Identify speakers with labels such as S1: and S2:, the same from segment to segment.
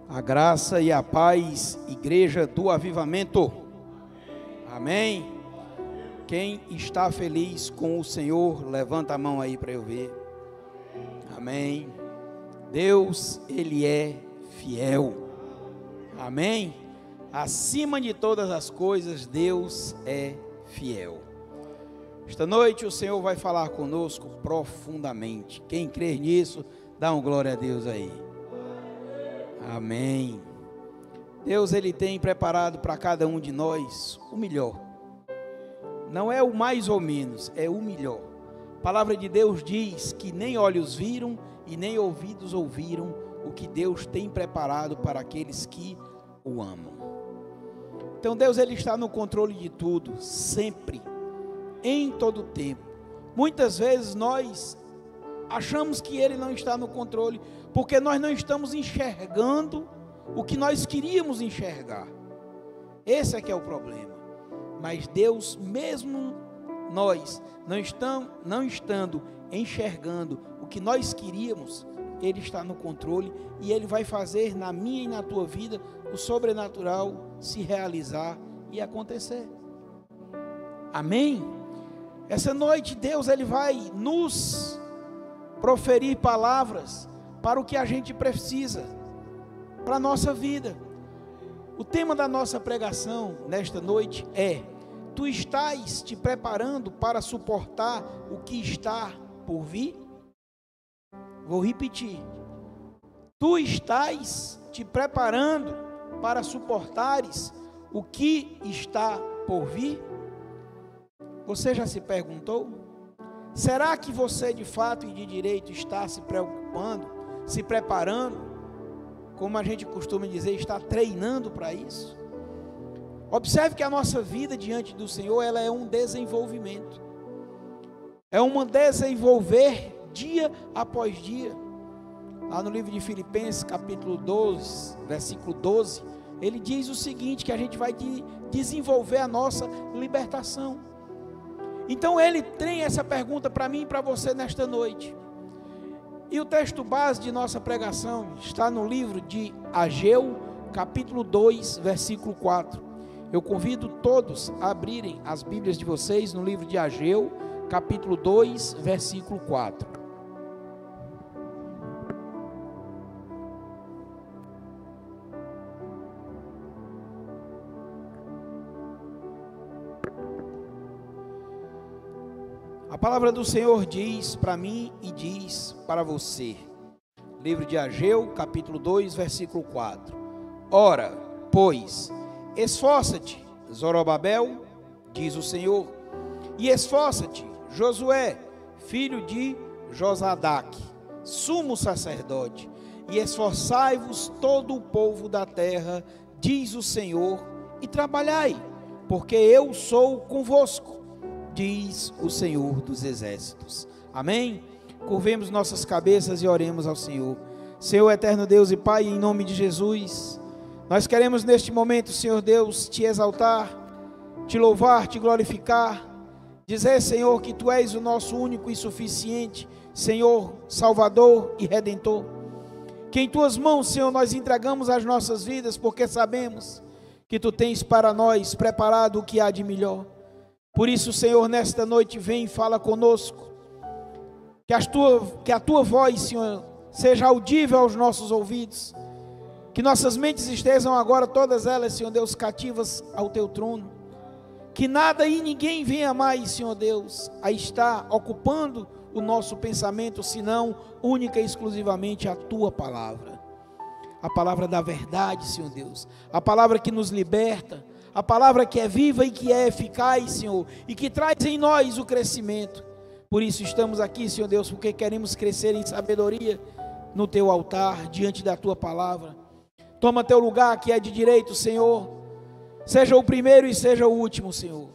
S1: A graça e a paz, Igreja do Avivamento. Amém. Quem está feliz com o Senhor, levanta a mão aí para eu ver. Amém. Deus, Ele é fiel. Amém. Acima de todas as coisas, Deus é fiel. Esta noite o Senhor vai falar conosco profundamente. Quem crê nisso, dá um glória a Deus aí. Amém. Deus, Ele tem preparado para cada um de nós o melhor. Não é o mais ou menos, é o melhor. A palavra de Deus diz que nem olhos viram e nem ouvidos ouviram o que Deus tem preparado para aqueles que o amam. Então Deus, Ele está no controle de tudo, sempre, em todo tempo. Muitas vezes nós achamos que Ele não está no controle, porque nós não estamos enxergando o que nós queríamos enxergar. Esse é que é o problema. Mas Deus, mesmo nós não estando enxergando o que nós queríamos, Ele está no controle e Ele vai fazer na minha e na tua vida o sobrenatural se realizar e acontecer. Amém? Essa noite Deus, Ele vai nos proferir palavras para o que a gente precisa, para a nossa vida. O tema da nossa pregação nesta noite é: tu estás te preparando para suportar o que está por vir? Vou repetir. Tu estás te preparando para suportares o que está por vir? Você já se perguntou? Será que você de fato e de direito está se preocupando, se preparando, como a gente costuma dizer, está treinando para isso? Observe que a nossa vida diante do Senhor, ela é um desenvolvimento. É um desenvolver dia após dia. Lá no livro de Filipenses, capítulo 12, versículo 12, ele diz o seguinte, que a gente vai desenvolver a nossa libertação. Então ele tem essa pergunta para mim e para você nesta noite. E o texto base de nossa pregação está no livro de Ageu, capítulo 2, versículo 4. Eu convido todos a abrirem as Bíblias de vocês no livro de Ageu, capítulo 2, versículo 4. A palavra do Senhor diz para mim e diz para você. Livro de Ageu, capítulo 2, versículo 4. Ora, pois, esforça-te, Zorobabel, diz o Senhor, e esforça-te, Josué, filho de Josadaque, sumo sacerdote, e esforçai-vos todo o povo da terra, diz o Senhor, e trabalhai, porque eu sou convosco, diz o Senhor dos exércitos. Amém? Curvemos nossas cabeças e oremos ao Senhor. Senhor eterno Deus e Pai, em nome de Jesus, nós queremos neste momento, Senhor Deus, te exaltar, te louvar, te glorificar, dizer, Senhor, que Tu és o nosso único e suficiente, Senhor, Salvador e Redentor, que em Tuas mãos, Senhor, nós entregamos as nossas vidas, porque sabemos que Tu tens para nós preparado o que há de melhor. Por isso, Senhor, nesta noite vem e fala conosco, que a Tua voz, Senhor, seja audível aos nossos ouvidos, que nossas mentes estejam agora todas elas, Senhor Deus, cativas ao Teu trono, que nada e ninguém venha mais, Senhor Deus, a estar ocupando o nosso pensamento, senão única e exclusivamente a Tua palavra, a palavra da verdade, Senhor Deus, a palavra que nos liberta, a palavra que é viva e que é eficaz, Senhor, e que traz em nós o crescimento. Por isso estamos aqui, Senhor Deus, porque queremos crescer em sabedoria no Teu altar, diante da Tua palavra. Toma Teu lugar que é de direito, Senhor, seja o primeiro e seja o último, Senhor,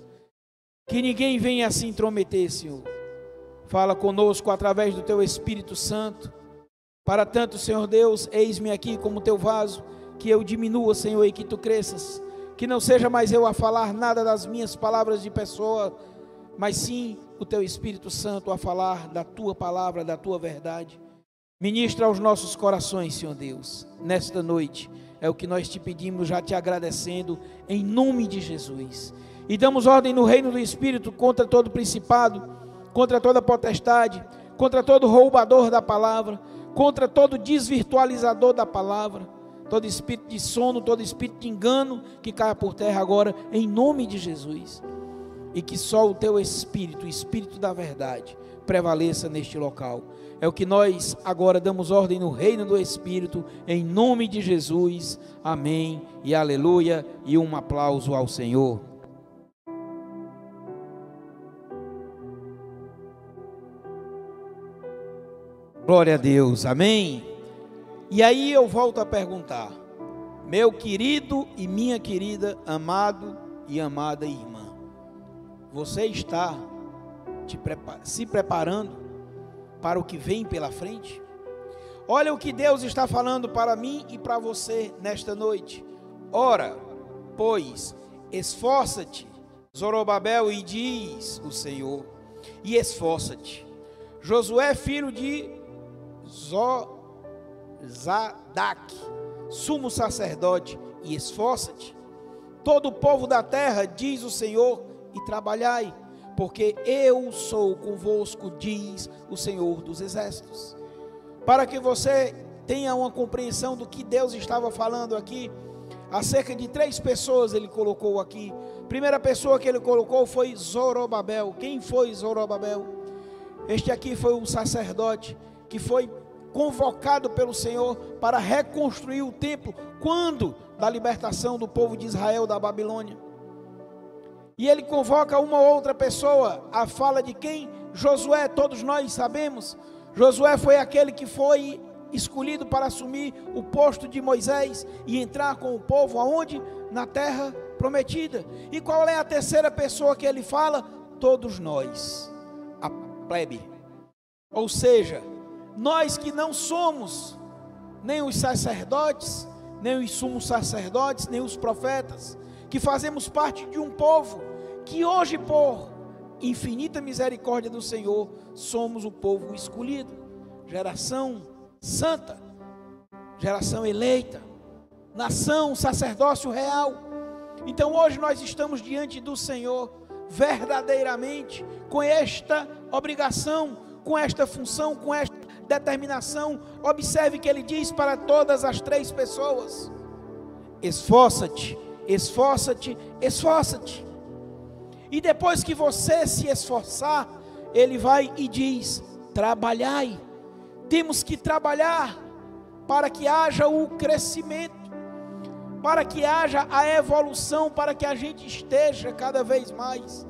S1: que ninguém venha se intrometer, Senhor. Fala conosco através do Teu Espírito Santo. Para tanto, Senhor Deus, eis-me aqui como Teu vaso, que eu diminua, Senhor, e que Tu cresças. Que não seja mais eu a falar nada das minhas palavras de pessoa, mas sim o Teu Espírito Santo a falar da Tua palavra, da Tua verdade. Ministra aos nossos corações, Senhor Deus, nesta noite. É o que nós te pedimos, já te agradecendo, em nome de Jesus. E damos ordem no reino do Espírito contra todo principado, contra toda potestade, contra todo roubador da palavra, contra todo desvirtualizador da palavra, todo espírito de sono, todo espírito de engano, que caia por terra agora, em nome de Jesus. E que só o teu Espírito, o Espírito da verdade, prevaleça neste local. É o que nós agora damos ordem no reino do Espírito, em nome de Jesus, amém e aleluia, e um aplauso ao Senhor. Glória a Deus, amém. E aí eu volto a perguntar, meu querido e minha querida, amado e amada irmã, você está se preparando para o que vem pela frente? Olha o que Deus está falando para mim e para você nesta noite. Ora, pois, esforça-te, Zorobabel, e diz o Senhor, e esforça-te. Josué, filho de Zadaque, sumo sacerdote, e esforça-te. Todo o povo da terra, diz o Senhor, e trabalhai, porque eu sou convosco, diz o Senhor dos Exércitos. Para que você tenha uma compreensão do que Deus estava falando aqui, acerca de 3 pessoas ele colocou aqui. Primeira pessoa que ele colocou foi Zorobabel. Quem foi Zorobabel? Este aqui foi um sacerdote que foi convocado pelo Senhor para reconstruir o templo, quando da libertação do povo de Israel da Babilônia. E ele convoca uma outra pessoa, a fala de quem? Josué. Todos nós sabemos, Josué foi aquele que foi escolhido para assumir o posto de Moisés e entrar com o povo aonde? Na terra prometida. E qual é a terceira pessoa que ele fala? Todos nós, a plebe. Ou seja, nós que não somos nem os sacerdotes, nem os sumos sacerdotes, nem os profetas, que fazemos parte de um povo que hoje, por infinita misericórdia do Senhor, somos o povo escolhido, geração santa, geração eleita, nação, sacerdócio real. Então hoje nós estamos diante do Senhor, verdadeiramente, com esta obrigação, com esta função, com esta determinação. Observe que ele diz para todas as 3 pessoas: esforça-te, esforça-te, esforça-te. E depois que você se esforçar, ele vai e diz: trabalhai. Temos que trabalhar para que haja o crescimento, para que haja a evolução, para que a gente esteja cada vez mais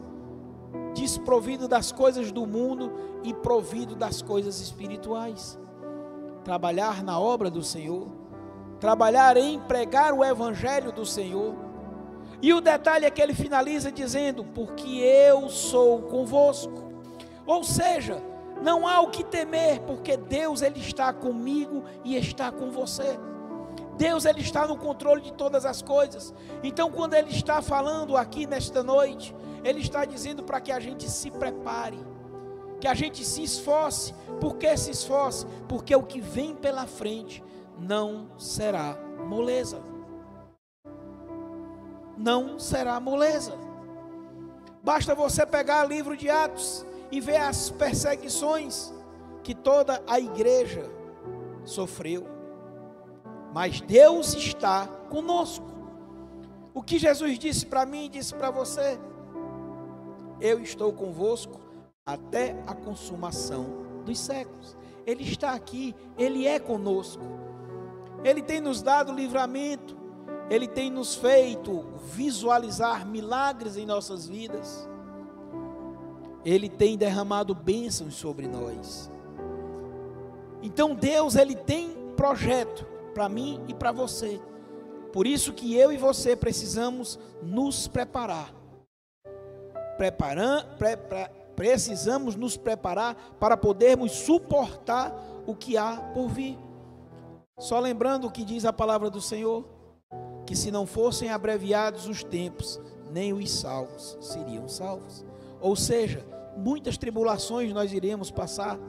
S1: desprovido das coisas do mundo e provido das coisas espirituais. Trabalhar na obra do Senhor, trabalhar em pregar o evangelho do Senhor. E o detalhe é que ele finaliza dizendo: porque eu sou convosco. Ou seja, não há o que temer, porque Deus ele está comigo e está com você. Deus ele está no controle de todas as coisas. Então quando ele está falando aqui nesta noite, ele está dizendo para que a gente se prepare, que a gente se esforce. Por que se esforce? Porque o que vem pela frente não será moleza. Não será moleza. Basta você pegar o livro de Atos e ver as perseguições que toda a igreja sofreu. Mas Deus está conosco. O que Jesus disse para mim, disse para você: eu estou convosco até a consumação dos séculos. Ele está aqui, Ele é conosco. Ele tem nos dado livramento, Ele tem nos feito visualizar milagres em nossas vidas. Ele tem derramado bênçãos sobre nós. Então Deus, Ele tem projeto para mim e para você. Por isso que eu e você precisamos nos preparar. Precisamos nos preparar para podermos suportar o que há por vir. Só lembrando o que diz a palavra do Senhor, que se não fossem abreviados os tempos, nem os salvos seriam salvos. Ou seja, muitas tribulações nós iremos passar,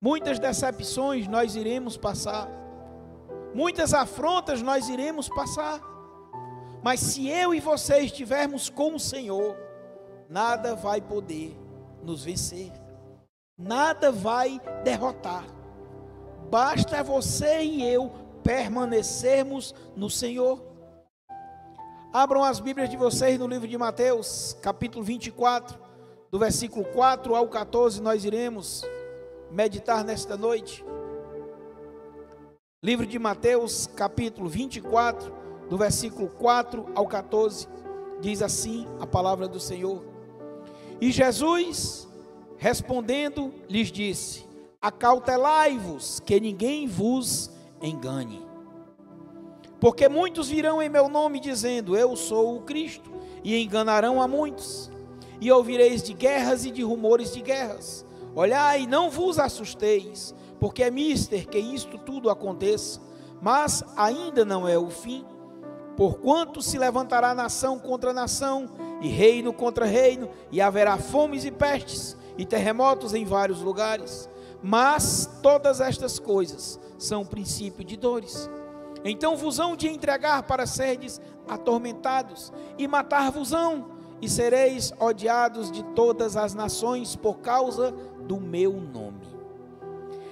S1: muitas decepções nós iremos passar, muitas afrontas nós iremos passar, mas se eu e você estivermos com o Senhor, nada vai poder nos vencer, nada vai derrotar. Basta você e eu permanecermos no Senhor. Abram as Bíblias de vocês no livro de Mateus, capítulo 24, do versículo 4 ao 14, nós iremos meditar nesta noite. Livro de Mateus, capítulo 24, do versículo 4 ao 14, diz assim a palavra do Senhor. E Jesus, respondendo, lhes disse: acautelai-vos, que ninguém vos engane. Porque muitos virão em meu nome dizendo, eu sou o Cristo, e enganarão a muitos. E ouvireis de guerras e de rumores de guerras. Olhai, não vos assusteis, porque é mister que isto tudo aconteça, mas ainda não é o fim. Porquanto se levantará nação contra nação, e reino contra reino, e haverá fomes e pestes, e terremotos em vários lugares. Mas todas estas coisas são princípio de dores. Então vos hão de entregar para serdes atormentados, e matar-vos-ão, e sereis odiados de todas as nações por causa do meu nome.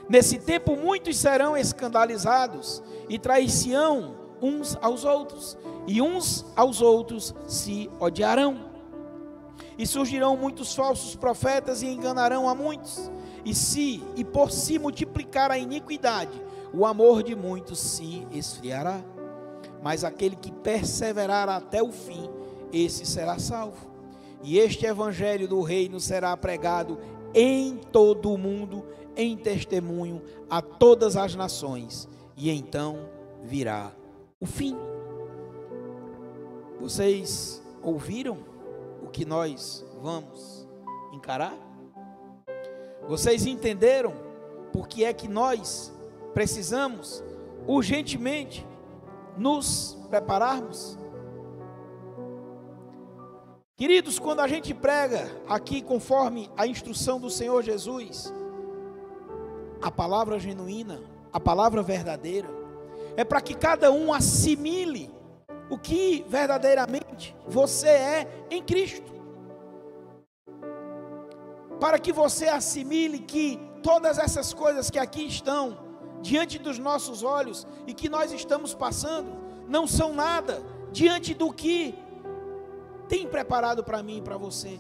S1: Nesse tempo muitos serão escandalizados, e trair-se-ão uns aos outros, e uns aos outros se odiarão. E surgirão muitos falsos profetas, e enganarão a muitos. E por se multiplicar a iniquidade, o amor de muitos se esfriará. Mas aquele que perseverar até o fim, esse será salvo. E este evangelho do reino será pregado em todo o mundo, em testemunho a todas as nações, e então virá o fim. Vocês ouviram o que nós vamos encarar? Vocês entenderam por que é que nós precisamos urgentemente nos prepararmos? Queridos, quando a gente prega aqui conforme a instrução do Senhor Jesus, a palavra genuína, a palavra verdadeira, é para que cada um assimile o que verdadeiramente você é em Cristo. Para que você assimile que todas essas coisas que aqui estão diante dos nossos olhos e que nós estamos passando, não são nada diante do que tem preparado para mim e para você.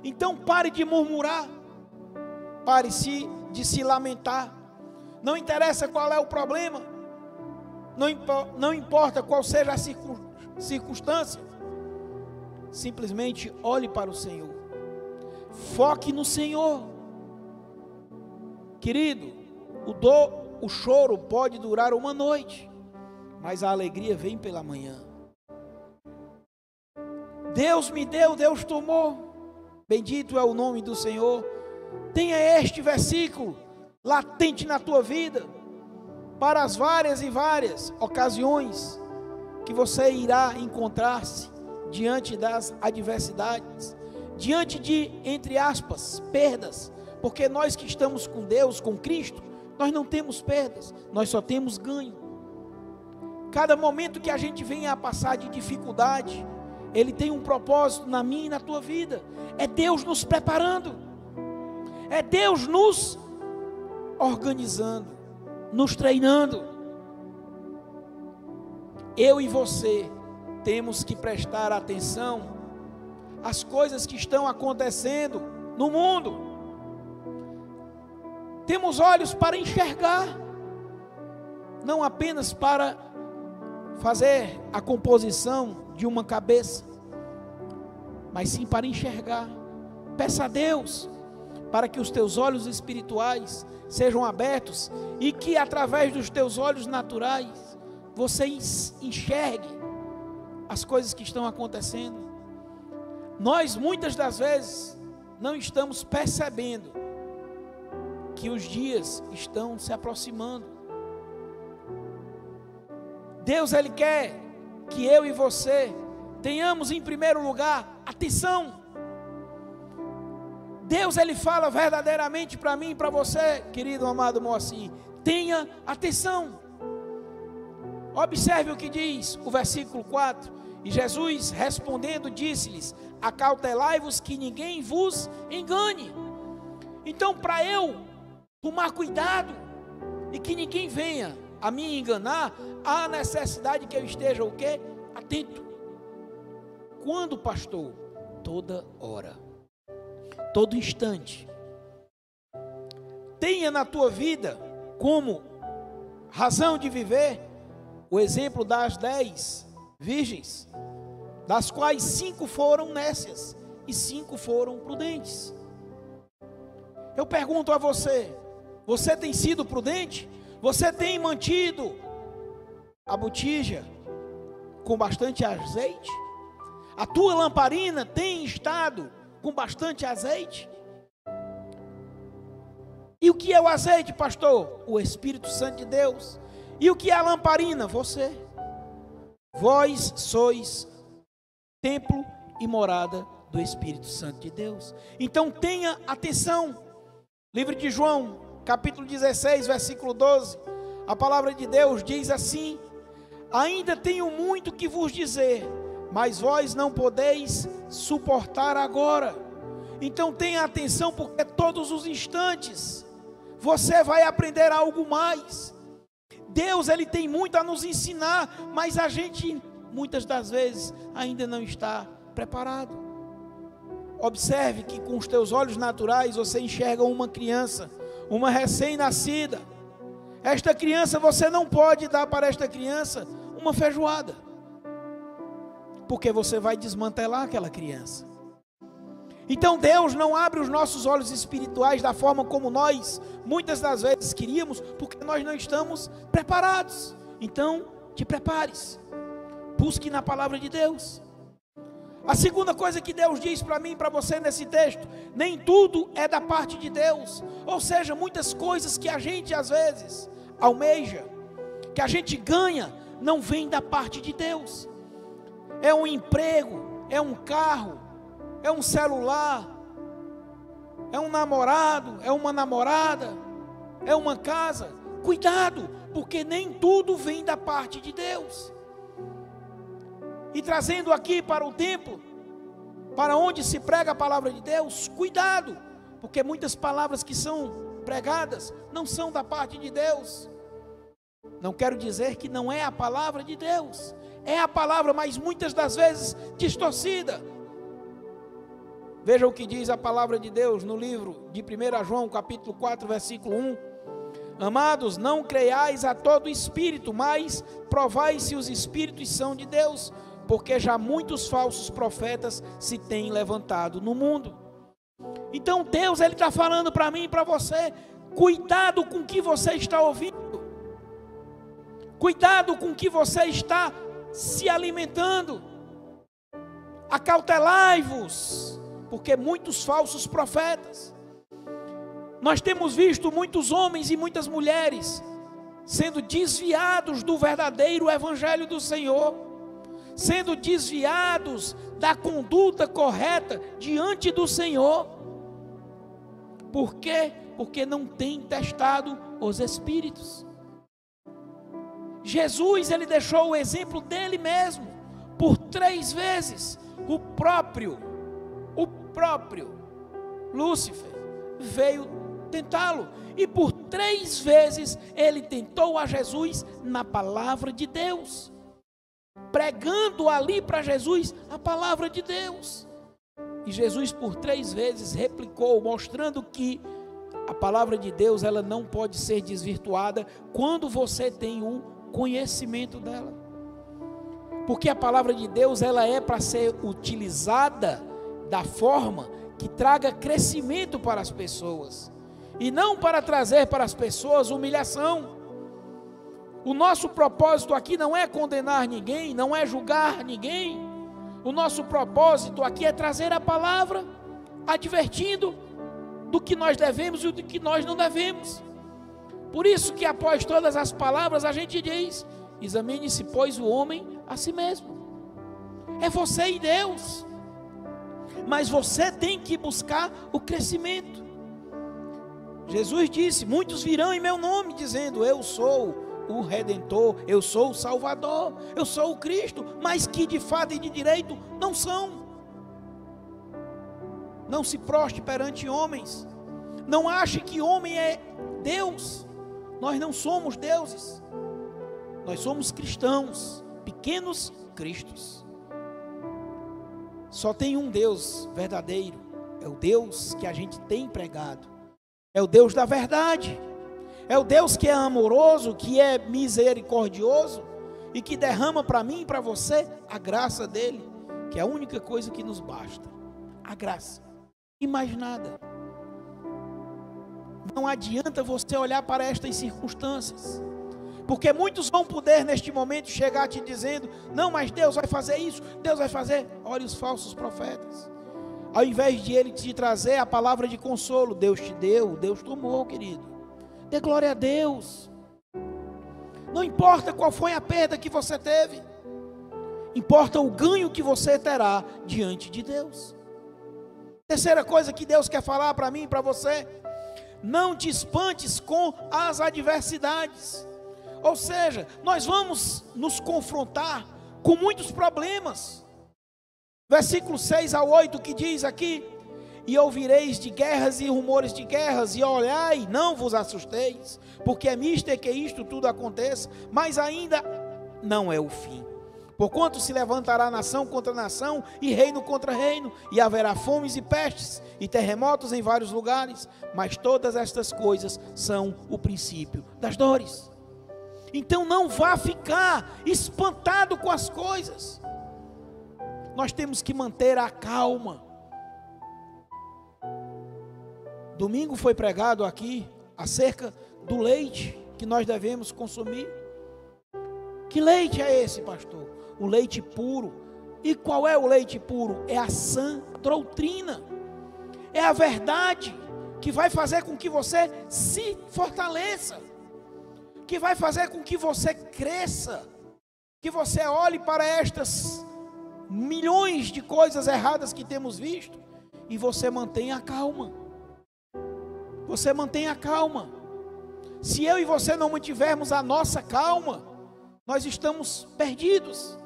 S1: Então pare de murmurar, pare de se lamentar. Não interessa qual é o problema, não importa qual seja a circunstância, simplesmente olhe para o Senhor, foque no Senhor. Querido, o choro pode durar uma noite, mas a alegria vem pela manhã. Deus me deu, Deus tomou, bendito é o nome do Senhor. Tenha este versículo latente na tua vida, para as várias e várias ocasiões que você irá encontrar-se diante das adversidades, diante de, entre aspas, perdas, porque nós que estamos com Deus, com Cristo, nós não temos perdas, nós só temos ganho. Cada momento que a gente venha a passar de dificuldade, ele tem um propósito na minha e na tua vida. É Deus nos preparando, é Deus nos organizando, nos treinando. Eu e você temos que prestar atenção às coisas que estão acontecendo no mundo. Temos olhos para enxergar, não apenas para fazer a composição de uma cabeça, mas sim para enxergar. Peça a Deus para que os teus olhos espirituais sejam abertos e que através dos teus olhos naturais você enxergue as coisas que estão acontecendo. Nós muitas das vezes não estamos percebendo que os dias estão se aproximando. Deus, Ele quer que eu e você tenhamos em primeiro lugar atenção. Deus, Ele fala verdadeiramente para mim e para você, querido amado Moacir, tenha atenção. Observe o que diz o versículo 4, e Jesus respondendo disse-lhes, acautelai-vos que ninguém vos engane. Então, para eu tomar cuidado e que ninguém venha a me enganar, há necessidade que eu esteja o quê? Atento. Quando, pastor? Toda hora, todo instante. Tenha na tua vida como razão de viver o exemplo das 10 virgens, das quais 5 foram nécias e 5 foram prudentes. Eu pergunto a você, você tem sido prudente? Você tem mantido a botija com bastante azeite? A tua lamparina tem estado com bastante azeite? E o que é o azeite, pastor? O Espírito Santo de Deus. E o que é a lamparina? Você. Vós sois templo e morada do Espírito Santo de Deus. Então tenha atenção. Livro de João, capítulo 16, versículo 12. A palavra de Deus diz assim: ainda tenho muito que vos dizer, mas vós não podeis suportar agora. Então tenha atenção, porque todos os instantes você vai aprender algo mais. Deus, Ele tem muito a nos ensinar, mas a gente muitas das vezes ainda não está preparado. Observe que com os teus olhos naturais você enxerga uma criança, uma recém-nascida. Esta criança, você não pode dar para esta criança uma feijoada, porque você vai desmantelar aquela criança. Então Deus não abre os nossos olhos espirituais da forma como nós muitas das vezes queríamos, porque nós não estamos preparados. Então te prepares, busque na palavra de Deus. A segunda coisa que Deus diz para mim e para você nesse texto: nem tudo é da parte de Deus. Ou seja, muitas coisas que a gente às vezes almeja, que a gente ganha, não vem da parte de Deus. É um emprego, é um carro, é um celular, é um namorado, é uma namorada, é uma casa. Cuidado, porque nem tudo vem da parte de Deus. E trazendo aqui para o templo, para onde se prega a palavra de Deus, cuidado, porque muitas palavras que são pregadas não são da parte de Deus. Não quero dizer que não é a palavra de Deus, é a palavra, mas muitas das vezes distorcida. Veja o que diz a palavra de Deus no livro de 1 João, capítulo 4, versículo 1. Amados, não creiais a todo espírito, mas provai se os espíritos são de Deus, porque já muitos falsos profetas se têm levantado no mundo. Então Deus, Ele está falando para mim e para você: cuidado com o que você está ouvindo, cuidado com o que você está se alimentando, acautelai-vos, porque muitos falsos profetas. Nós temos visto muitos homens e muitas mulheres sendo desviados do verdadeiro evangelho do Senhor, sendo desviados da conduta correta diante do Senhor. Por quê? Porque não tem testado os espíritos. Jesus, Ele deixou o exemplo dele mesmo. Por 3 vezes o próprio Lúcifer veio tentá-lo, e por 3 vezes ele tentou a Jesus na palavra de Deus, pregando ali para Jesus a palavra de Deus. E Jesus por 3 vezes replicou, mostrando que a palavra de Deus, ela não pode ser desvirtuada quando você tem o conhecimento dela. Porque a palavra de Deus, ela é para ser utilizada da forma que traga crescimento para as pessoas, e não para trazer para as pessoas humilhação. O nosso propósito aqui não é condenar ninguém, não é julgar ninguém. O nosso propósito aqui é trazer a palavra, advertindo do que nós devemos e do que nós não devemos. Por isso que após todas as palavras a gente diz: examine-se, pois, o homem a si mesmo. É você e Deus. mas você tem que buscar o crescimento. Jesus disse: muitos virão em meu nome dizendo: eu sou o Redentor, eu sou o Salvador, eu sou o Cristo, mas que de fato e de direito não são. Não se proste perante homens, não ache que homem é Deus. Nós não somos deuses, nós somos cristãos, pequenos cristos. Só tem um Deus verdadeiro, é o Deus que a gente tem pregado, é o Deus da verdade, é o Deus que é amoroso, que é misericordioso e que derrama para mim e para você a graça dele, que é a única coisa que nos basta, a graça, e mais nada. Não adianta você olhar para estas circunstâncias, porque muitos vão poder neste momento chegar te dizendo: não, mas Deus vai fazer isso, Deus vai fazer. Olha os falsos profetas, ao invés de ele te trazer a palavra de consolo, Deus te deu, Deus tomou, querido. Dê glória a Deus. Não importa qual foi a perda que você teve, importa o ganho que você terá diante de Deus. Terceira coisa que Deus quer falar para mim e para você: não te espantes com as adversidades. Ou seja, nós vamos nos confrontar com muitos problemas. Versículo 6 ao 8 que diz aqui: e ouvireis de guerras e rumores de guerras, e olhai, não vos assusteis, porque é mister que isto tudo aconteça, mas ainda não é o fim. Porquanto se levantará nação contra nação, e reino contra reino, e haverá fomes e pestes, e terremotos em vários lugares, mas todas estas coisas são o princípio das dores. Então não vá ficar espantado com as coisas. Nós temos que manter a calma. Domingo foi pregado aqui acerca do leite que nós devemos consumir. Que leite é esse, pastor? O leite puro. E qual é o leite puro? É a sã doutrina. É a verdade que vai fazer com que você se fortaleça, que vai fazer com que você cresça, que você olhe para estas milhões de coisas erradas que temos visto e você mantenha a calma. Você mantenha a calma. Se eu e você não mantivermos a nossa calma, nós estamos perdidos.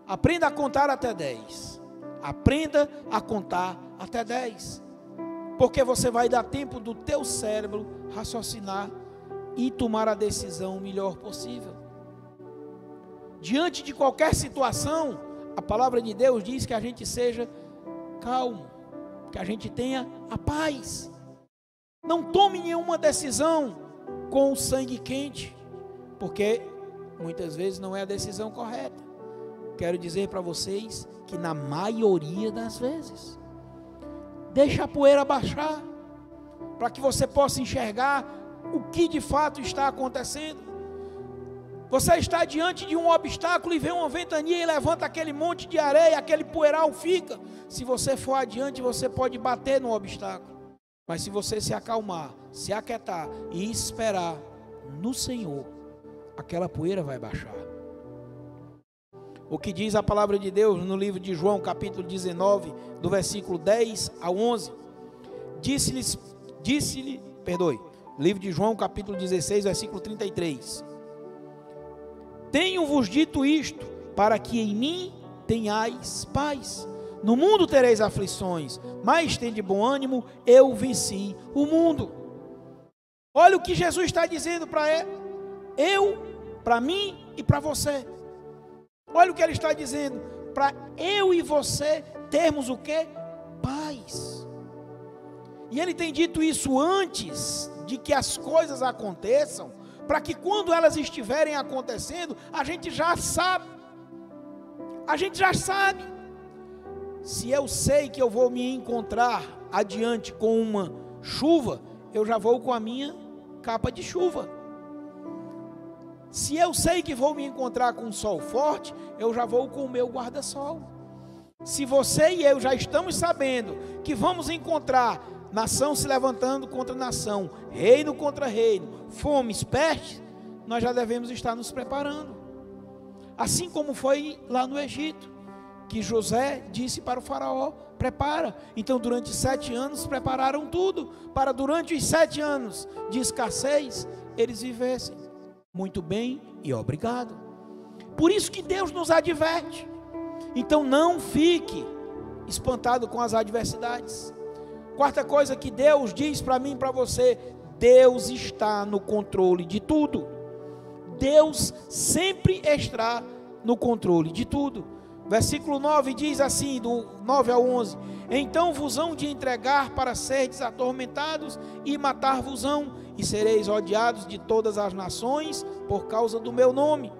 S1: Aprenda a contar até 10. Aprenda a contar até 10. Porque você vai dar tempo do teu cérebro raciocinar e tomar a decisão melhor possível. Diante de qualquer situação, a palavra de Deus diz que a gente seja calmo, que a gente tenha a paz. Não tome nenhuma decisão com o sangue quente, porque muitas vezes não é a decisão correta. Quero dizer para vocês que na maioria das vezes, deixa a poeira baixar, para que você possa enxergar o que de fato está acontecendo. Você está diante de um obstáculo e vê uma ventania e levanta aquele monte de areia, aquele poeiral fica. Se você for adiante, você pode bater no obstáculo. Mas se você se acalmar, se aquietar e esperar no Senhor, aquela poeira vai baixar. O que diz a palavra de Deus no livro de João, capítulo 19, do versículo 10 ao 11. Livro de João, capítulo 16, versículo 33. Tenho-vos dito isto, para que em mim tenhais paz. No mundo tereis aflições, mas tende bom ânimo, eu venci o mundo. Olha o que Jesus está dizendo para para mim e para você. Olha o que ele está dizendo, para eu e você termos o quê? Paz. E ele tem dito isso antes de que as coisas aconteçam, para que quando elas estiverem acontecendo, a gente já sabe. A gente já sabe. Se eu sei que eu vou me encontrar adiante com uma chuva, eu já vou com a minha capa de chuva. Se eu sei que vou me encontrar com um sol forte, eu já vou com o meu guarda-sol. Se você e eu já estamos sabendo que vamos encontrar nação se levantando contra nação, reino contra reino, fomes, pestes, nós já devemos estar nos preparando. Assim como foi lá no Egito. que José disse para o faraó: prepara. Então durante 7 anos prepararam tudo, para durante os 7 anos de escassez, eles vivessem muito bem e obrigado. Por isso que Deus nos adverte. Então não fique espantado com as adversidades. Quarta coisa que Deus diz para mim e para você: Deus está no controle de tudo. Deus sempre está no controle de tudo. Versículo 9 diz assim, do 9 ao 11: então vos hão de entregar para serdes atormentados e matar-vos-ão, e sereis odiados de todas as nações por causa do meu nome.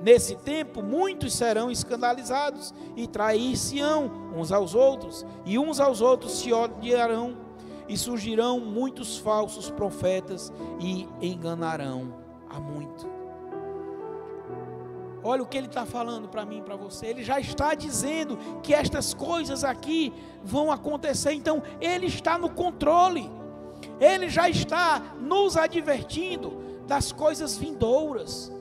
S1: Nesse tempo muitos serão escandalizados e trair-se-ão uns aos outros, e uns aos outros se odiarão, e surgirão muitos falsos profetas e enganarão a muito. Olha o que ele está falando para mim e para você. Ele já está dizendo que estas coisas aqui vão acontecer. Então ele está no controle. Ele já está nos advertindo das coisas vindouras,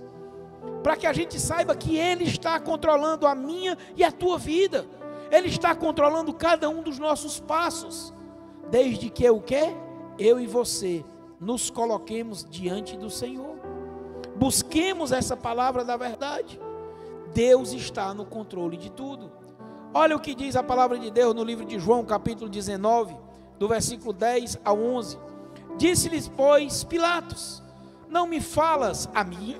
S1: para que a gente saiba que Ele está controlando a minha e a tua vida. Ele está controlando cada um dos nossos passos, desde que o quê? Eu e você nos coloquemos diante do Senhor, busquemos essa palavra da verdade. Deus está no controle de tudo. Olha o que diz a palavra de Deus no livro de João, capítulo 19, do versículo 10 ao 11. Disse-lhes, pois, Pilatos: não me falas a mim?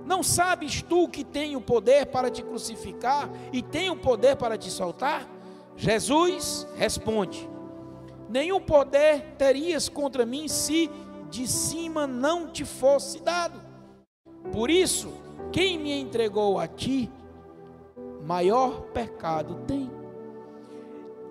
S1: Não sabes tu que tenho poder para te crucificar e tenho poder para te soltar? Jesus responde: nenhum poder terias contra mim se de cima não te fosse dado. Por isso, quem me entregou a ti, maior pecado tem.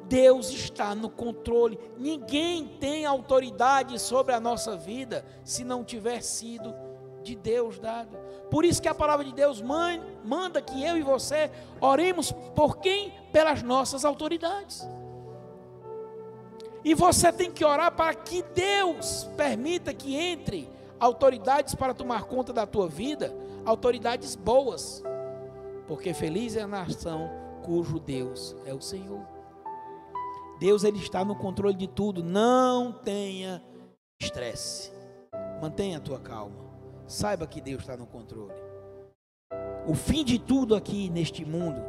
S1: Deus está no controle. Ninguém tem autoridade sobre a nossa vida se não tiver sido de Deus dado. Por isso que a palavra de Deus manda que eu e você oremos por quem? Pelas nossas autoridades. E você tem que orar para que Deus permita que entre autoridades para tomar conta da tua vida, autoridades boas, porque feliz é a nação cujo Deus é o Senhor. Deus, Ele está no controle de tudo. Não tenha estresse, mantenha a tua calma. Saiba que Deus está no controle. O fim de tudo aqui neste mundo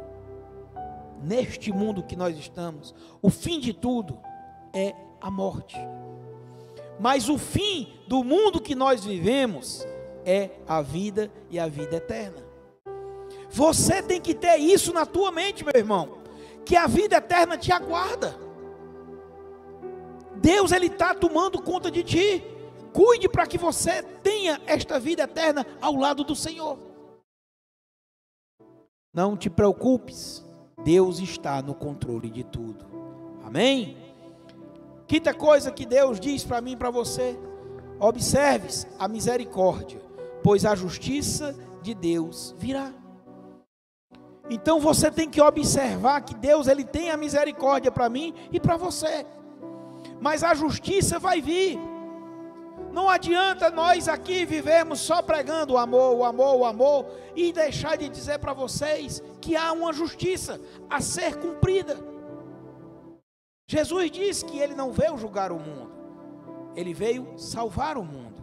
S1: que nós estamos, o fim de tudo é a morte. Mas o fim do mundo que nós vivemos é a vida e a vida eterna. Você tem que ter isso na tua mente, meu irmão, que a vida eterna te aguarda. Deus, Ele está tomando conta de ti. Cuide para que você tenha esta vida eterna ao lado do Senhor. Não te preocupes, Deus está no controle de tudo. Amém? Quinta coisa que Deus diz para mim e para você: observes a misericórdia, pois a justiça de Deus virá. Então você tem que observar que Deus, Ele tem a misericórdia para mim e para você, mas a justiça vai vir. Não adianta nós aqui vivermos só pregando o amor, o amor, o amor, e deixar de dizer para vocês que há uma justiça a ser cumprida. Jesus disse que Ele não veio julgar o mundo, Ele veio salvar o mundo.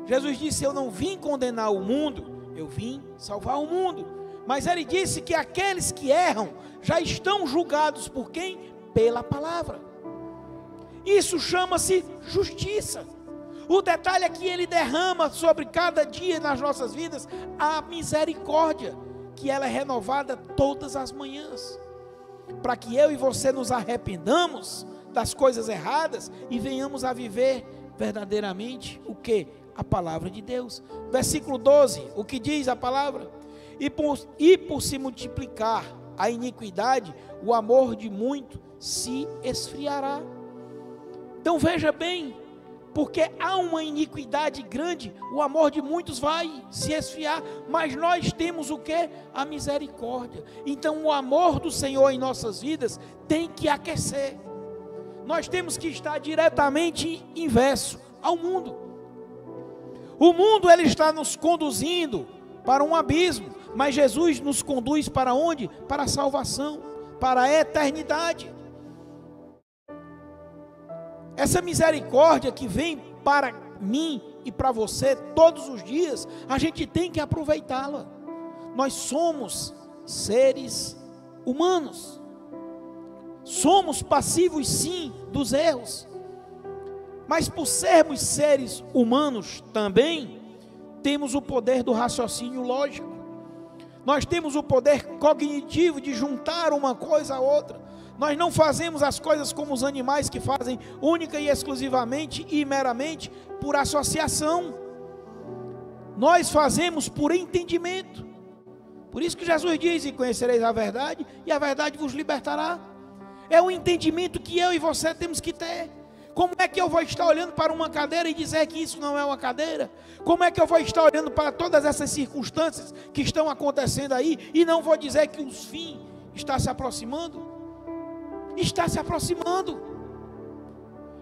S1: Jesus disse: eu não vim condenar o mundo, eu vim salvar o mundo. Mas Ele disse que aqueles que erram já estão julgados por quem? Pela palavra. Isso chama-se justiça. O detalhe é que Ele derrama sobre cada dia nas nossas vidas a misericórdia, que ela é renovada todas as manhãs, para que eu e você nos arrependamos das coisas erradas e venhamos a viver verdadeiramente o que? A palavra de Deus. Versículo 12, o que diz a palavra? E por se multiplicar a iniquidade, o amor de muito se esfriará. Então veja bem, porque há uma iniquidade grande, o amor de muitos vai se esfriar, mas nós temos o que? A misericórdia. Então o amor do Senhor em nossas vidas tem que aquecer. Nós temos que estar diretamente inverso ao mundo. O mundo, ele está nos conduzindo para um abismo, mas Jesus nos conduz para onde? Para a salvação. para a eternidade. Essa misericórdia que vem para mim e para você todos os dias, a gente tem que aproveitá-la. Nós somos seres humanos, somos passivos sim dos erros, mas por sermos seres humanos também, temos o poder do raciocínio lógico, nós temos o poder cognitivo de juntar uma coisa a outra. Nós não fazemos as coisas como os animais que fazem única e exclusivamente e meramente por associação. Nós fazemos por entendimento. Por isso que Jesus diz: e conhecereis a verdade, e a verdade vos libertará. É o entendimento que eu e você temos que ter. Como é que eu vou estar olhando para uma cadeira e dizer que isso não é uma cadeira? Como é que eu vou estar olhando para todas essas circunstâncias que estão acontecendo aí e não vou dizer que o fim está se aproximando? Está se aproximando.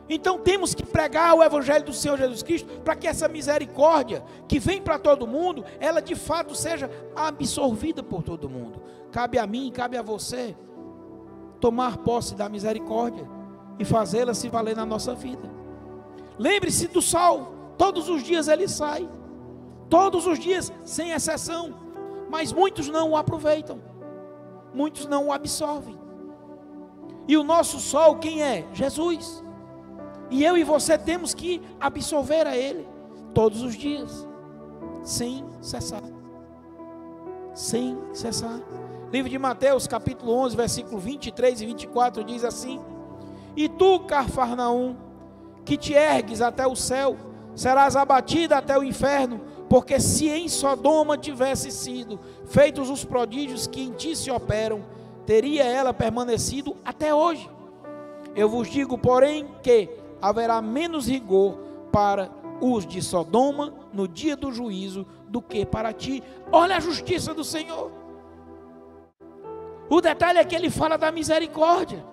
S1: Então temos que pregar o Evangelho do Senhor Jesus Cristo, para que essa misericórdia que vem para todo mundo, ela de fato seja absorvida por todo mundo. Cabe a mim, cabe a você tomar posse da misericórdia e fazê-la se valer na nossa vida. Lembre-se do sol, todos os dias ele sai, todos os dias sem exceção, mas muitos não o aproveitam, muitos não o absorvem. E o nosso sol quem é? Jesus. E eu e você temos que absorver a Ele todos os dias, sem cessar. Sem cessar. Livro de Mateus, capítulo 11, versículo 23 e 24 diz assim: e tu, Cafarnaum, que te ergues até o céu, serás abatida até o inferno, porque se em Sodoma tivesse sido feitos os prodígios que em ti se operam, teria ela permanecido até hoje. Eu vos digo, porém, que haverá menos rigor para os de Sodoma no dia do juízo do que para ti. Olha a justiça do Senhor. O detalhe é que ele fala da misericórdia.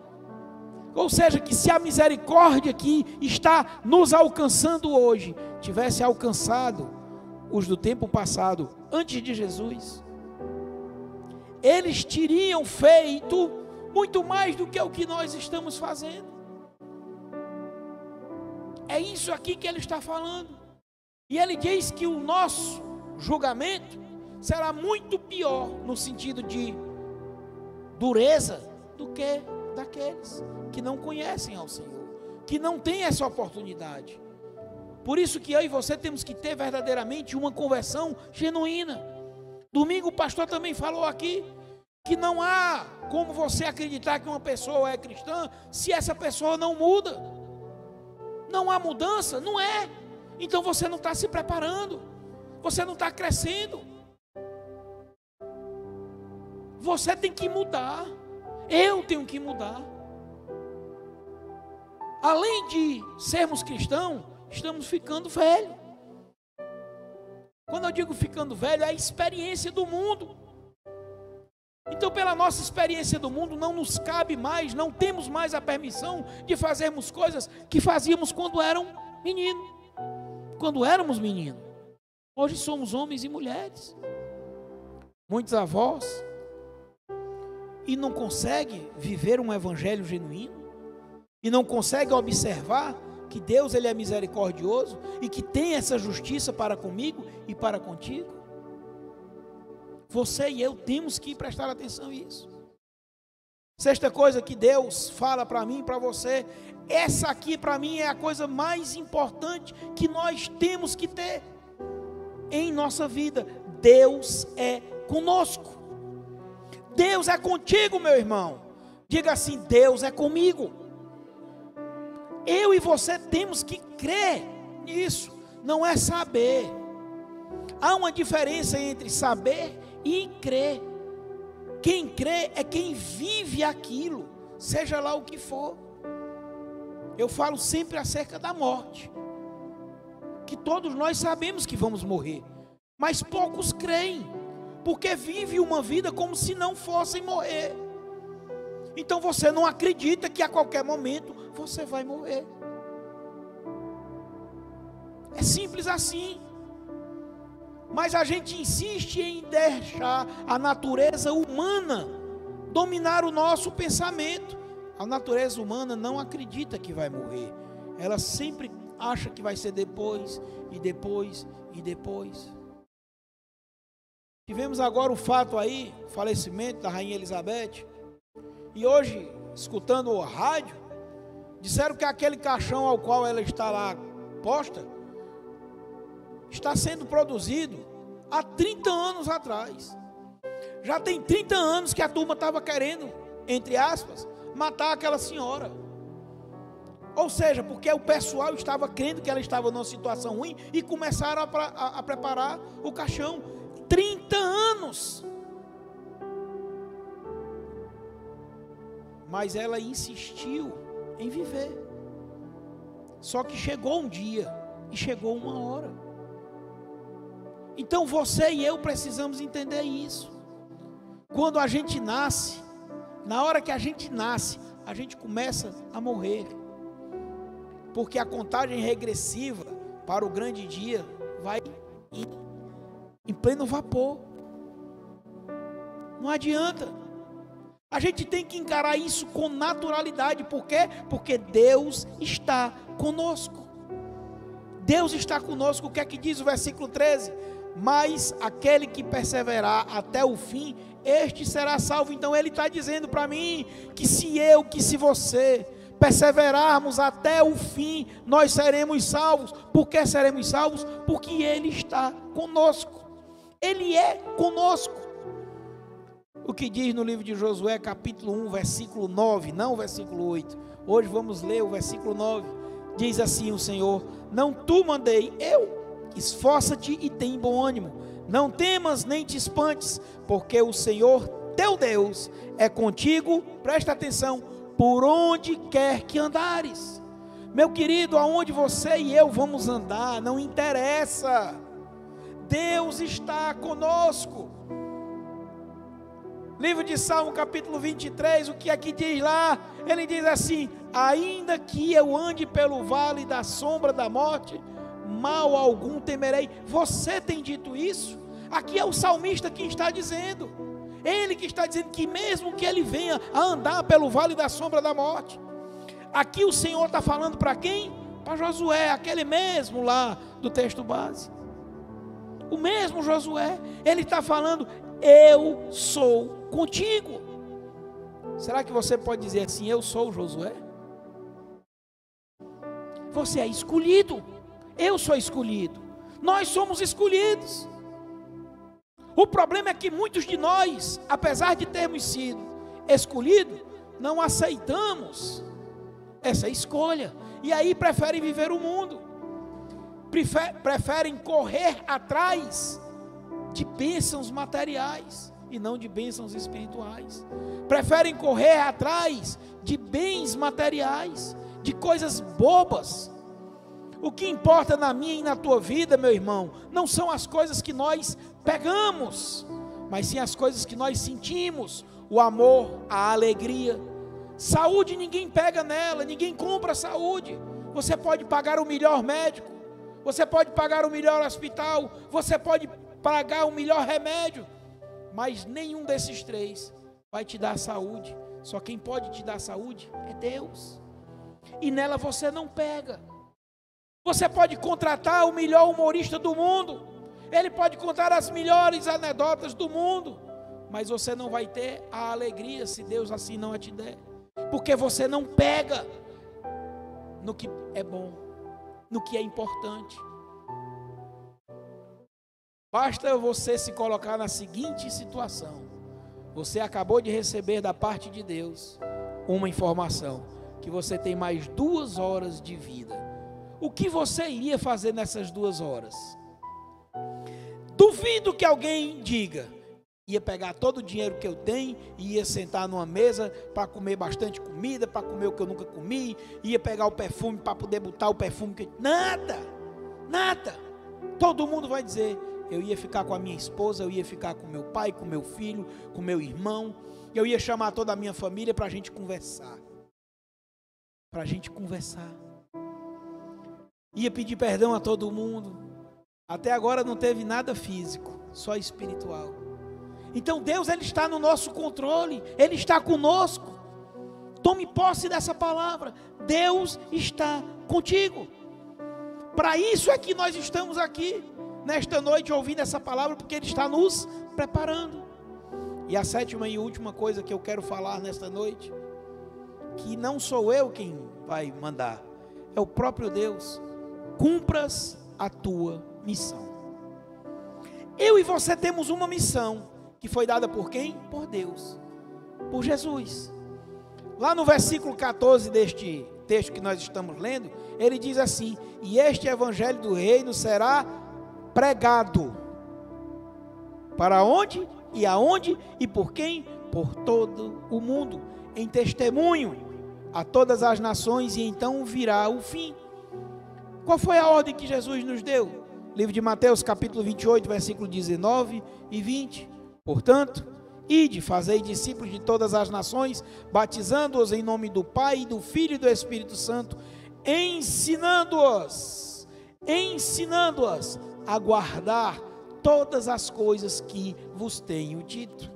S1: Ou seja, que se a misericórdia que está nos alcançando hoje tivesse alcançado os do tempo passado, antes de Jesus, eles teriam feito muito mais do que o que nós estamos fazendo. É isso aqui que ele está falando. E ele diz que o nosso julgamento será muito pior no sentido de dureza do que daqueles que não conhecem ao Senhor, que não têm essa oportunidade. Por isso que eu e você temos que ter verdadeiramente uma conversão genuína. Domingo o pastor também falou aqui que não há como você acreditar que uma pessoa é cristã se essa pessoa não muda. Não há mudança, não é. Então você não está se preparando, você não está crescendo. Você tem que mudar, eu tenho que mudar. Além de sermos cristãos, estamos ficando velhos. Quando eu digo ficando velho, é a experiência do mundo. Então, pela nossa experiência do mundo, não nos cabe mais, não temos mais a permissão de fazermos coisas que fazíamos quando éramos meninos. Hoje somos homens e mulheres, muitos avós, e não conseguem viver um evangelho genuíno, e não conseguem observar que Deus ele é misericordioso e que tem essa justiça para comigo e para contigo. Você e eu temos que prestar atenção nisso. Sexta coisa que Deus fala para mim e para você, essa aqui para mim é a coisa mais importante que nós temos que ter em nossa vida. Deus é conosco. Deus é contigo, meu irmão. Diga assim: Deus é comigo. Eu e você temos que crer nisso, não é saber. Há uma diferença entre saber e crer. Quem crê é quem vive aquilo, seja lá o que for. Eu falo sempre acerca da morte, que todos nós sabemos que vamos morrer, mas poucos creem, porque vivem uma vida como se não fossem morrer. Então você não acredita que a qualquer momento você vai morrer. É simples assim. Mas a gente insiste em deixar a natureza humana dominar o nosso pensamento. A natureza humana não acredita que vai morrer. Ela sempre acha que vai ser depois, e depois, e depois. Tivemos agora o fato aí, o falecimento da Rainha Elizabeth. E hoje, escutando o rádio, disseram que aquele caixão ao qual ela está lá posta, está sendo produzido há 30 anos atrás. Já tem 30 anos que a turma estava querendo, entre aspas, matar aquela senhora. Ou seja, porque o pessoal estava crendo que ela estava numa situação ruim e começaram a preparar o caixão. 30 anos. Mas ela insistiu em viver. Só que chegou um dia e chegou uma hora. Então você e eu precisamos entender isso. Quando a gente nasce, na hora que a gente nasce, a gente começa a morrer. Porque a contagem regressiva para o grande dia vai em pleno vapor. Não adianta. A gente tem que encarar isso com naturalidade. Por quê? Porque Deus está conosco. Deus está conosco. O que é que diz o versículo 13? Mas aquele que perseverar até o fim, este será salvo. Então ele está dizendo para mim que se você perseverarmos até o fim, nós seremos salvos. Por que seremos salvos? Porque Ele está conosco. Ele é conosco. O que diz no livro de Josué, capítulo 1, versículo 9, não o versículo 8. Hoje vamos ler o versículo 9. Diz assim o Senhor: não tu mandei eu, esforça-te e tem bom ânimo, não temas nem te espantes, porque o Senhor teu Deus é contigo. Presta atenção, por onde quer que andares. Meu querido, aonde você e eu vamos andar, não interessa. Deus está conosco. Livro de Salmo, capítulo 23, o que é que diz lá? Ele diz assim: ainda que eu ande pelo vale da sombra da morte, mal algum temerei. Você tem dito isso? Aqui é o salmista que está dizendo. Ele que está dizendo que mesmo que ele venha a andar pelo vale da sombra da morte. Aqui o Senhor está falando para quem? Para Josué, aquele mesmo lá do texto base. O mesmo Josué. Ele está falando: eu sou contigo. Será que você pode dizer assim: eu sou Josué? Você é escolhido. Eu sou escolhido. Nós somos escolhidos. O problema é que muitos de nós, apesar de termos sido escolhidos, não aceitamos essa escolha. E aí preferem viver o mundo. Preferem correr atrás de bênçãos materiais e não de bênçãos espirituais. Preferem correr atrás de bens materiais, de coisas bobas. O que importa na minha e na tua vida, meu irmão, não são as coisas que nós pegamos, mas sim as coisas que nós sentimos. O amor, a alegria. Saúde ninguém pega nela, ninguém compra saúde. Você pode pagar o melhor médico, você pode pagar o melhor hospital, você pode pagar o melhor remédio, mas nenhum desses três vai te dar saúde. Só quem pode te dar saúde é Deus, e nela você não pega. Você pode contratar o melhor humorista do mundo, ele pode contar as melhores anedotas do mundo, mas você não vai ter a alegria se Deus assim não a te der, porque você não pega no que é bom, no que é importante. Basta você se colocar na seguinte situação: você acabou de receber da parte de Deus uma informação, que você tem mais 2 horas de vida. O que você iria fazer nessas 2 horas? Duvido que alguém diga: ia pegar todo o dinheiro que eu tenho e ia sentar numa mesa para comer bastante comida, para comer o que eu nunca comi, ia pegar o perfume para poder botar o perfume que... Nada. Todo mundo vai dizer: eu ia ficar com a minha esposa, eu ia ficar com meu pai, com meu filho, com meu irmão, eu ia chamar toda a minha família para a gente conversar. Ia pedir perdão a todo mundo. Até agora não teve nada físico, só espiritual. Então Deus, Ele está no nosso controle, Ele está conosco. Tome posse dessa palavra. Deus está contigo. Para isso é que nós estamos aqui nesta noite ouvindo essa palavra, porque Ele está nos preparando. E a sétima e última coisa que eu quero falar nesta noite, que não sou eu quem vai mandar, é o próprio Deus. Cumpras a tua missão. Eu e você temos uma missão que foi dada por quem? Por Deus, por Jesus. Lá no versículo 14 deste texto que nós estamos lendo, ele diz assim: e este evangelho do reino será pregado. Para onde? E aonde? E por quem? Por todo o mundo, em testemunho a todas as nações, e então virá o fim. Qual foi a ordem que Jesus nos deu? Livro de Mateus, capítulo 28, versículo 19 e 20. Portanto, ide, fazei discípulos de todas as nações, batizando-os em nome do Pai, do Filho e do Espírito Santo, ensinando-os a guardar todas as coisas que vos tenho dito,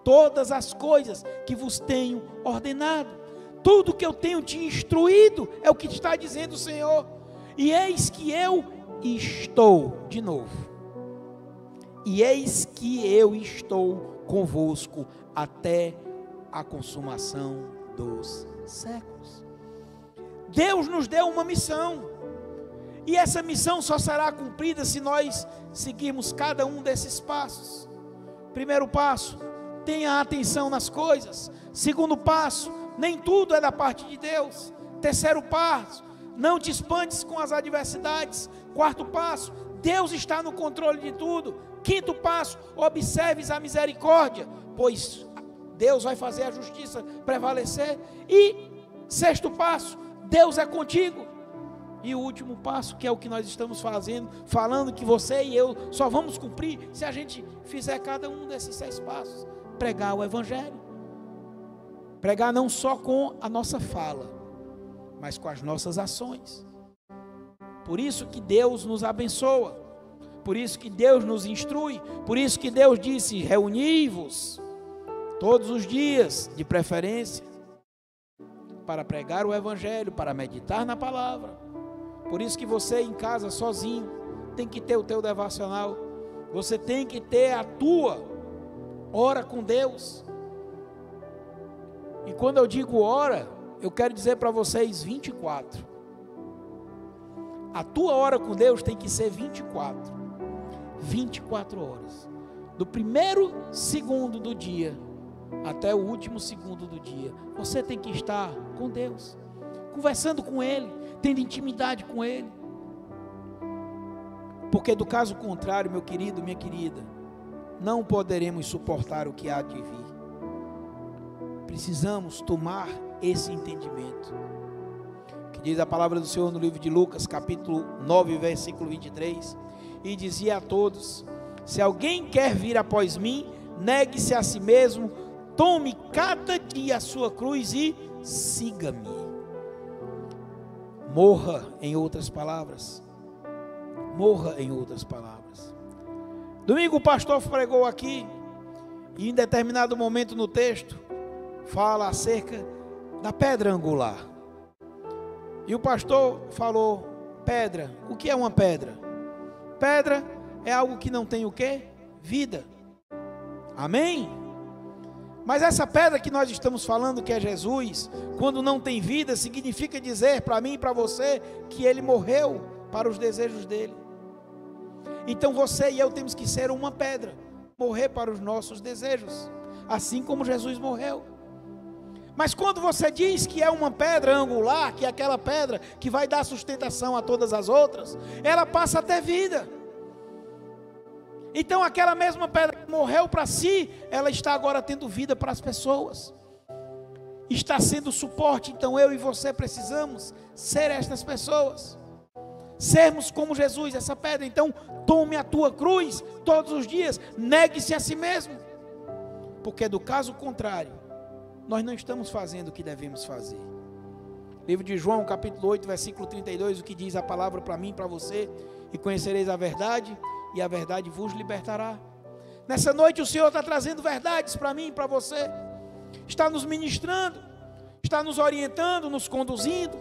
S1: todas as coisas que vos tenho ordenado, tudo que eu tenho te instruído, é o que está dizendo o Senhor. E eis que eu estou, de novo, e eis que eu estou convosco até a consumação dos séculos. Deus nos deu uma missão, e essa missão só será cumprida se nós seguirmos cada um desses passos. Primeiro passo, tenha atenção nas coisas. Segundo passo, nem tudo é da parte de Deus. Terceiro passo, não te espantes com as adversidades. Quarto passo, Deus está no controle de tudo. Quinto passo, observes a misericórdia, pois Deus vai fazer a justiça prevalecer. E sexto passo, Deus é contigo. E o último passo, que é o que nós estamos falando que você e eu só vamos cumprir se a gente fizer cada um desses 6 passos: pregar o evangelho. Pregar não só com a nossa fala, mas com as nossas ações. Por isso que Deus nos abençoa, por isso que Deus nos instrui, por isso que Deus disse: reuni-vos todos os dias, de preferência, para pregar o evangelho, para meditar na palavra. Por isso que você em casa sozinho tem que ter o teu devocional, você tem que ter a tua hora com Deus. E quando eu digo hora, eu quero dizer para vocês 24. A tua hora com Deus tem que ser 24 horas, do primeiro segundo do dia até o último segundo do dia. Você tem que estar com Deus, conversando com Ele, tendo intimidade com Ele. Porque do caso contrário, meu querido, minha querida, não poderemos suportar o que há de vir. Precisamos tomar esse entendimento, que diz a palavra do Senhor no livro de Lucas, capítulo 9, versículo 23, e dizia a todos: se alguém quer vir após mim, negue-se a si mesmo, tome cada dia a sua cruz e siga-me. Morra, em outras palavras. Morra, em outras palavras. Domingo o pastor pregou aqui, e em determinado momento no texto, fala acerca da pedra angular. E o pastor falou: pedra, o que é uma pedra? Pedra é algo que não tem o quê? Vida. Amém? Mas essa pedra que nós estamos falando, que é Jesus, quando não tem vida, significa dizer para mim e para você que Ele morreu para os desejos dele. Então você e eu temos que ser uma pedra, morrer para os nossos desejos, assim como Jesus morreu. Mas quando você diz que é uma pedra angular, que é aquela pedra que vai dar sustentação a todas as outras, ela passa a ter vida. Então aquela mesma pedra que morreu para si, ela está agora tendo vida para as pessoas, está sendo suporte. Então eu e você precisamos ser estas pessoas, sermos como Jesus, essa pedra. Então tome a tua cruz todos os dias, negue-se a si mesmo, porque do caso contrário, nós não estamos fazendo o que devemos fazer. Livro de João, capítulo 8, versículo 32, o que diz a palavra para mim e para você: e conhecereis a verdade, e a verdade vos libertará. Nessa noite o Senhor está trazendo verdades para mim e para você. Está nos ministrando, está nos orientando, nos conduzindo.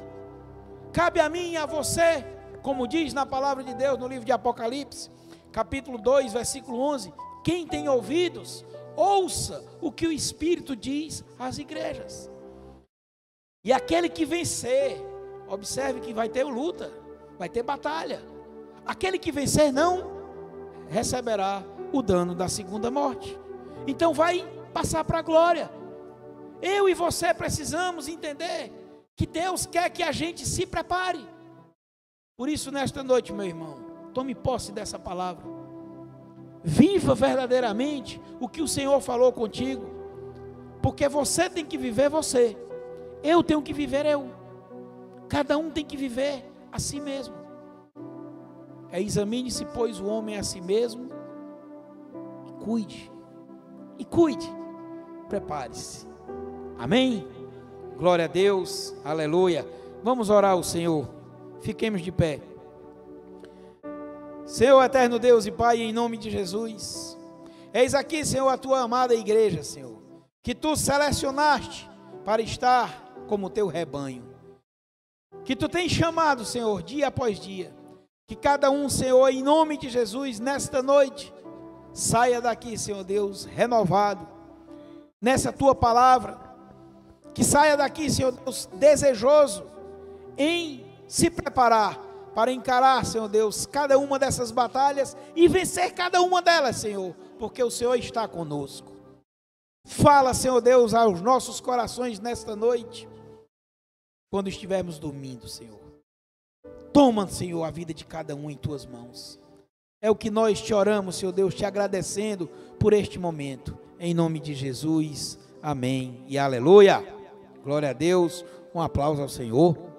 S1: Cabe a mim e a você, como diz na palavra de Deus no livro de Apocalipse, capítulo 2, versículo 11, quem tem ouvidos, ouça o que o Espírito diz às igrejas. E aquele que vencer, observe que vai ter luta, vai ter batalha. Aquele que vencer não receberá o dano da segunda morte. Então vai passar para a glória. Eu e você precisamos entender que Deus quer que a gente se prepare. Por isso, nesta noite, meu irmão, tome posse dessa palavra. Viva verdadeiramente o que o Senhor falou contigo. Porque você tem que viver você. Eu tenho que viver eu. Cada um tem que viver a si mesmo. Examine-se, pois, o homem a si mesmo. E cuide. Prepare-se. Amém? Glória a Deus. Aleluia. Vamos orar ao Senhor. Fiquemos de pé. Senhor eterno Deus e Pai, em nome de Jesus, eis aqui, Senhor, a tua amada igreja, Senhor, que tu selecionaste para estar como teu rebanho, que tu tens chamado, Senhor, dia após dia, que cada um, Senhor, em nome de Jesus, nesta noite, saia daqui, Senhor Deus, renovado, nessa tua palavra, que saia daqui, Senhor Deus, desejoso em se preparar para encarar, Senhor Deus, cada uma dessas batalhas e vencer cada uma delas, Senhor, porque o Senhor está conosco. Fala, Senhor Deus, aos nossos corações nesta noite, quando estivermos dormindo, Senhor. Toma, Senhor, a vida de cada um em tuas mãos. É o que nós te oramos, Senhor Deus, te agradecendo por este momento. Em nome de Jesus, amém e aleluia. Glória a Deus, um aplauso ao Senhor.